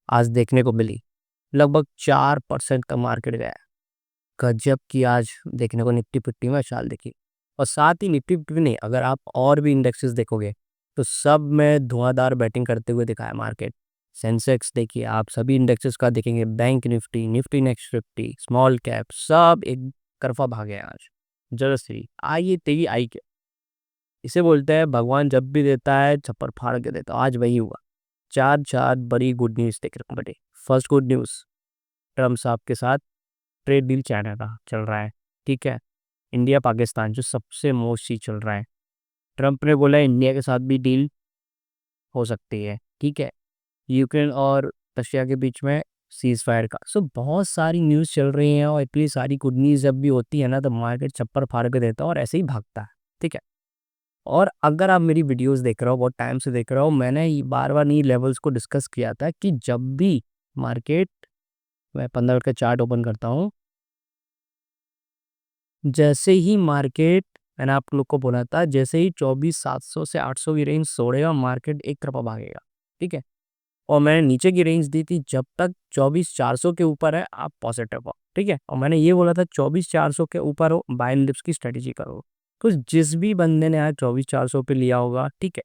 आज देखने को मिली। लगभग 4% का मार्केट गया है। गजब की आज देखने को निफ्टी फिफ्टी में चाल दिखी। और साथ ही निफ्टी फिफ्टी नहीं, अगर आप और भी इंडेक्सेस देखोगे तो सब में धुआंधार बैटिंग करते हुए दिखा है मार्केट। सेंसेक्स देखिए, आप सभी इंडेक्सेस का देखेंगे, bank Nifty, Nifty next 50, small cap, सब एक तरफा भागे हैं आज। जरा आई तेरी आई के, इसे बोलते हैं भगवान जब भी देता है छप्पर फाड़ के देता है। आज वही हुआ। चार चार बड़ी गुड न्यूज़ देख रहे बड़े। फर्स्ट गुड न्यूज़, ट्रम्प साहब के साथ ट्रेड डील चाइना का चल रहा है। ठीक है, इंडिया पाकिस्तान जो सबसे मोस्ट चीज चल रहा है, ट्रम्प ने बोला इंडिया के साथ भी डील हो सकती है। ठीक है, यूक्रेन और रशिया के बीच में सीज फायर का। सो बहुत सारी न्यूज़ चल रही हैं और इतनी सारी गुड न्यूज़ जब भी होती है ना तो मार्केट चप्पर फाड़ के देता है और ऐसे ही भागता है। ठीक है, और अगर आप मेरी वीडियोस देख रहे हो, बहुत टाइम से देख रहे हो, मैंने बार बार इन लेवल्स को डिस्कस किया था कि जब भी मार्केट, मैं 15 मिनट का चार्ट ओपन करता हूँ, जैसे ही मार्केट, मैंने आप लोग को बोला था जैसे ही 24,700 से 800 की रेंज तोड़ेगा मार्केट एक तरफा भागेगा। ठीक है, और मैंने नीचे की रेंज दी थी जब तक 24,400 के ऊपर है आप पॉजिटिव हो। ठीक है, और मैंने ये बोला था 24,400 के ऊपर हो बाय एंड डिप्स की स्ट्रेटेजी करो। तो जिस भी बंदे ने आज 24,400 पे लिया होगा, ठीक है,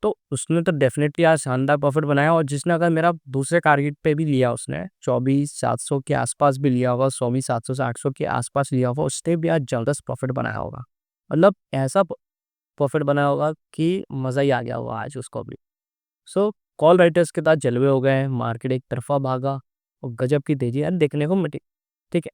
तो उसने तो डेफिनेटली आज शानदार प्रॉफिट बनाया। और जिसने अगर मेरा दूसरे टारगेट पे भी लिया, उसने 24,700 के आसपास भी लिया होगा, 24,700 से 800 के आसपास लिया होगा, उसने भी आज जबरदस्त प्रॉफिट बनाया होगा। मतलब ऐसा प्रॉफिट बनाया होगा कि मज़ा ही आ गया होगा आज उसको भी। सो कॉल राइटर्स के साथ जलवे हो गए हैं, मार्केट एक तरफा भागा और गजब की तेजी यार देखने को मिली। ठीक है,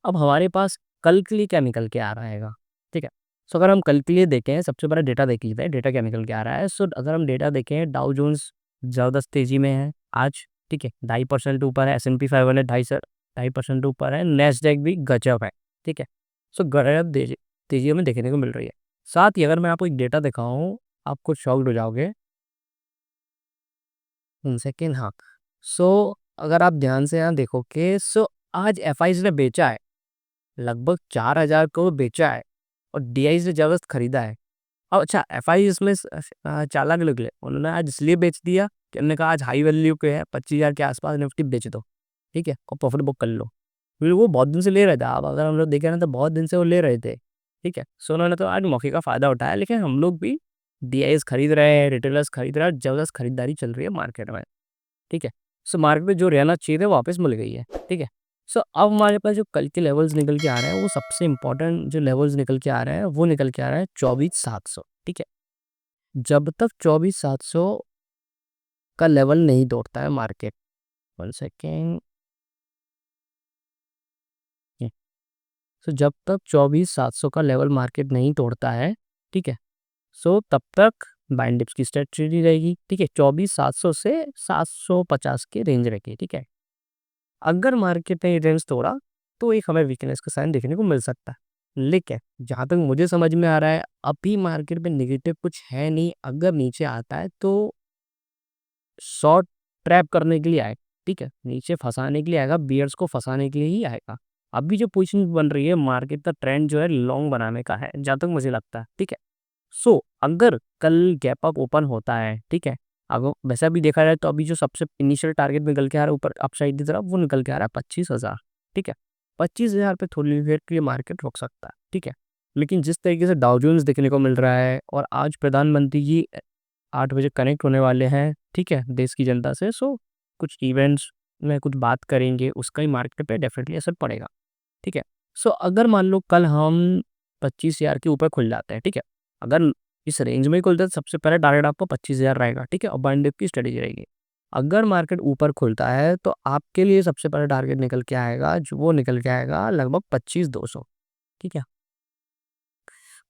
अब हमारे पास कल के लिए क्या निकल के आ रहा है। ठीक है, सो अगर हम कल के लिए देखें, सबसे बड़ा डेटा देख लेते हैं, डेटा क्या निकल के आ रहा है। सो अगर हम डेटा देखें, डाउ जोन्स ज़बरदस्त तेजी में है आज। ठीक है, 2.5% ऊपर है, S&P 500 2.5% ऊपर है, नेस्डैक भी गजब है। ठीक है, सो गजब तेजी हमें देखने को मिल रही है। साथ ही अगर मैं आपको एक डेटा दिखाऊं, आप कुछ शॉक्ड हो जाओगे। 1 सेकेंड, हाँ। सो अगर आप ध्यान से यहाँ देखोगे, सो आज एफ आई ने बेचा है, लगभग 4,000 को बेचा है, और डी आई से जबरदस्त खरीदा है। अब अच्छा, एफ आई इसमें चालाक निकले, उन्होंने आज इसलिए बेच दिया कि उन्होंने कहा आज हाई वैल्यू के है, 25,000 के आसपास निफ्टी बेच दो। ठीक है, और प्रॉफिट बुक कर लो, क्योंकि वो बहुत दिन से ले रहे थे। अब अगर हम लोग देखें ना तो बहुत दिन से वो ले रहे थे। ठीक है, सो उन्होंने तो आज मौके का फायदा उठाया, लेकिन हम लोग भी डी आई खरीद रहे हैं, रिटेलर्स खरीद रहे हैं, जबरदस्त खरीदारी चल रही है मार्केट में। ठीक है, सो मार्केट में जो रहना चाहिए था वो वापस मिल गई है। ठीक है, सो अब हमारे पास जो कल के लेवल्स निकल के आ रहे हैं, वो सबसे इंपॉर्टेंट जो लेवल्स निकल के आ रहे हैं वो निकल के आ रहा है 24,700। ठीक है, जब तक 24,700 का लेवल नहीं तोड़ता है मार्केट, 1 सेकेंड, सो जब तक 24,700 का लेवल मार्केट नहीं तोड़ता है, ठीक है, सो तब तक बाइंड डिप्स की स्ट्रेटजी रहेगी। ठीक है, 24,700 से 750 के रेंज रहेगी। ठीक है, अगर मार्केट ने ये रेंज तोड़ा तो एक हमें वीकनेस का साइन देखने को मिल सकता है। लेकिन जहाँ तक मुझे समझ में आ रहा है, अभी मार्केट में नेगेटिव कुछ है नहीं। अगर नीचे आता है तो शॉर्ट ट्रैप करने के लिए आएगा। ठीक है, नीचे फंसाने के लिए आएगा, बियर्स को फंसाने के लिए ही आएगा। अभी जो पोजीशन बन रही है, मार्केट का ट्रेंड जो है लॉन्ग बनाने का है, जहाँ तक मुझे लगता है। ठीक है, सो अगर कल गैप अप ओपन होता है, ठीक है, अगर वैसा भी देखा जाए तो अभी जो सबसे इनिशियल टारगेट निकल के आ रहा है ऊपर अपसाइड की तरफ, वो निकल के आ रहा है 25,000। ठीक है, 25,000 पे थोड़ी देर के लिए मार्केट रुक सकता है। ठीक है, लेकिन जिस तरीके से डाउ जोन्स देखने को मिल रहा है, और आज प्रधानमंत्री जी 8 बजे कनेक्ट होने वाले हैं, ठीक है, देश की जनता से, सो कुछ इवेंट्स में कुछ बात करेंगे, उसका ही मार्केट पे डेफिनेटली असर पड़ेगा। ठीक है, सो अगर मान लो कल हम 25,000 के ऊपर खुल जाते हैं, ठीक है, अगर इस रेंज में ही खुलता है तो सबसे पहले टारगेट आपको 25,000 रहेगा। ठीक है, और बाइंड डिप की स्ट्रेटेजी रहेगी। अगर मार्केट ऊपर खुलता है तो आपके लिए सबसे पहले टारगेट निकल के आएगा, जो वो निकल के आएगा लगभग 25,200। ठीक है,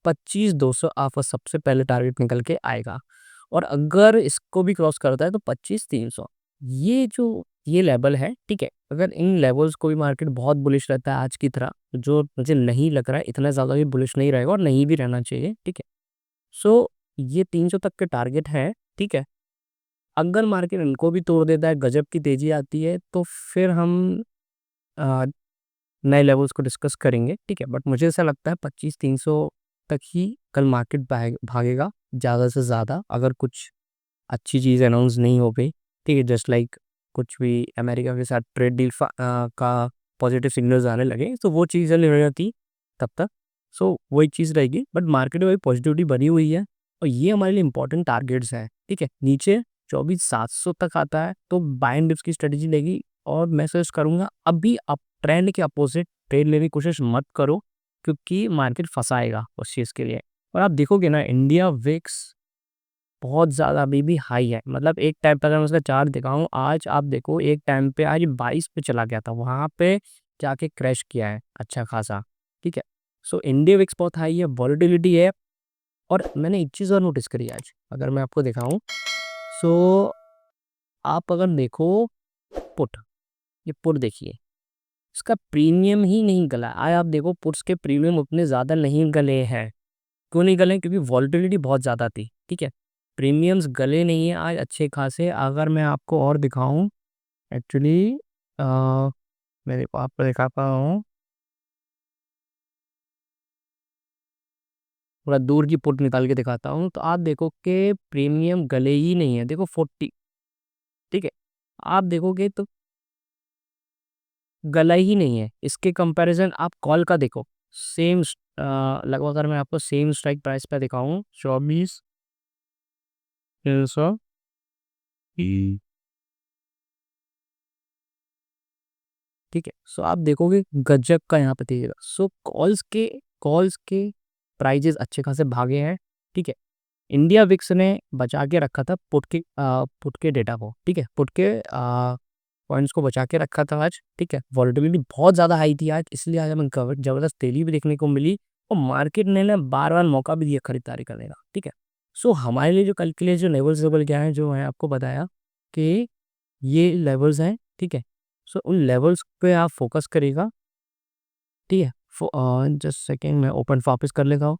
25,200 आपका सबसे पहले टारगेट निकल के आएगा। और अगर इसको भी क्रॉस करता है तो 25,300, ये जो ये लेवल है। ठीक है, अगर इन लेवल्स को भी मार्केट बहुत बुलिश रहता है आज की तरह, जो मुझे नहीं लग रहा है इतना ज़्यादा भी बुलिश नहीं रहेगा और नहीं भी रहना चाहिए। ठीक है, सो ये 300 तक के टारगेट है। ठीक है, अगर मार्केट इनको भी तोड़ देता है, गजब की तेजी आती है, तो फिर हम अ, नए लेवल्स को डिस्कस करेंगे। ठीक है, बट मुझे ऐसा लगता है 25,300 तक ही कल मार्केट भागेगा ज़्यादा से ज़्यादा, अगर कुछ अच्छी चीज़ अनाउंस नहीं हो गई। ठीक है, जस्ट लाइक कुछ भी अमेरिका के साथ ट्रेड डील का पॉजिटिव सिग्नल्स आने लगे, तो वो चीज़ें नहीं रहती तब तक। सो वही चीज़ रहेगी, बट मार्केट में वही पॉजिटिविटी बनी हुई है और ये हमारे लिए इंपॉर्टेंट टारगेट्स हैं, ठीक है। नीचे 24,700 तक आता है तो बाय एंड डिप्स की स्ट्रेटेजी लेगी और मैं सजेस्ट करूँगा अभी आप ट्रेंड के अपोजिट ट्रेड लेने की कोशिश मत करो, क्योंकि मार्केट फंसाएगा उस चीज़ के लिए। और आप देखोगे ना, इंडिया विक्स बहुत ज़्यादा अभी भी हाई है, मतलब एक टाइम पे अगर मैं उसका चार्ट दिखाऊँ, आज आप देखो एक टाइम पे आज 22 पे चला गया था, वहाँ पे जाके क्रैश किया है अच्छा खासा, ठीक है। सो इंडिया विक्स बहुत हाई है, वॉलेटिलिटी है। और मैंने एक चीज़ और नोटिस करी आज, अगर मैं आपको दिखाऊँ, सो आप अगर देखो पुट, ये पुट देखिए, इसका प्रीमियम ही नहीं गला। आज आप देखो पुट्स के प्रीमियम उतने ज़्यादा नहीं गले हैं। क्यों नहीं गले? क्योंकि वॉलेटिलिटी बहुत ज़्यादा थी, ठीक है। प्रीमियम्स गले नहीं हैं आज अच्छे खासे। अगर मैं आपको और दिखाऊँ, एक्चुअली मेरे को आपको दिखाता हूँ, थोड़ा दूर की पुट निकाल के दिखाता हूँ, तो आप देखो कि प्रीमियम गले ही नहीं है। देखो 40, ठीक है। आप देखोगे तो गला ही नहीं है। इसके कंपैरिजन आप कॉल का देखो, सेम लगभग अगर मैं आपको सेम स्ट्राइक प्राइस पे दिखाऊँ, 24,600 की, ठीक है। सो आप देखोगे गजब का यहाँ पे दिखेगा। सो कॉल्स के प्राइजेस अच्छे खासे भागे हैं, ठीक है। इंडिया विक्स ने बचा के रखा था पुट के डेटा को, ठीक है। पुट के पॉइंट्स को बचा के रखा था आज, ठीक है। वॉलेटिलिटी बहुत ज़्यादा हाई थी आज, इसलिए आज हमें जबरदस्त तेजी भी देखने को मिली और मार्केट ने ना बार बार मौका भी दिया खरीदारी करने का, ठीक है। सो हमारे लिए जो कल के लिए जो लेवल्स लेवल क्या है, जो मैं आपको बताया कि ये लेवल्स हैं, ठीक है। सो उन लेवल्स पे आप फोकस करिएगा, ठीक है। जस्ट सेकेंड, मैं ओपन वापस कर लेता हूँ,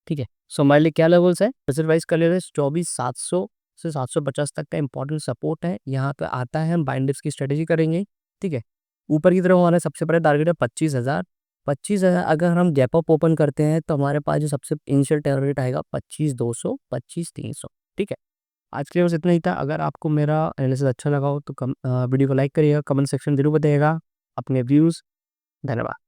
ठीक है। सो हमारे लिए क्या लेवल्स है, रिवाइज कर ले रहे हैं। 24,700 से 750 तक का इंपॉर्टेंट सपोर्ट है, यहाँ पे आता है, हम बाइंड डिप्स की स्ट्रेटेजी करेंगे, ठीक है। ऊपर की तरफ हमारा सबसे बड़ा टारगेट है 25,000। 25,000 अगर हम गैप अप ओपन करते हैं तो हमारे पास जो सबसे इनिशियल टारगेट आएगा 25,200, 25,300, ठीक है। आज के लिए बस इतना ही था। अगर आपको मेरा एनालिसिस अच्छा लगा हो तो वीडियो को लाइक करिएगा, कमेंट सेक्शन जरूर बताइएगा अपने व्यूज़। धन्यवाद।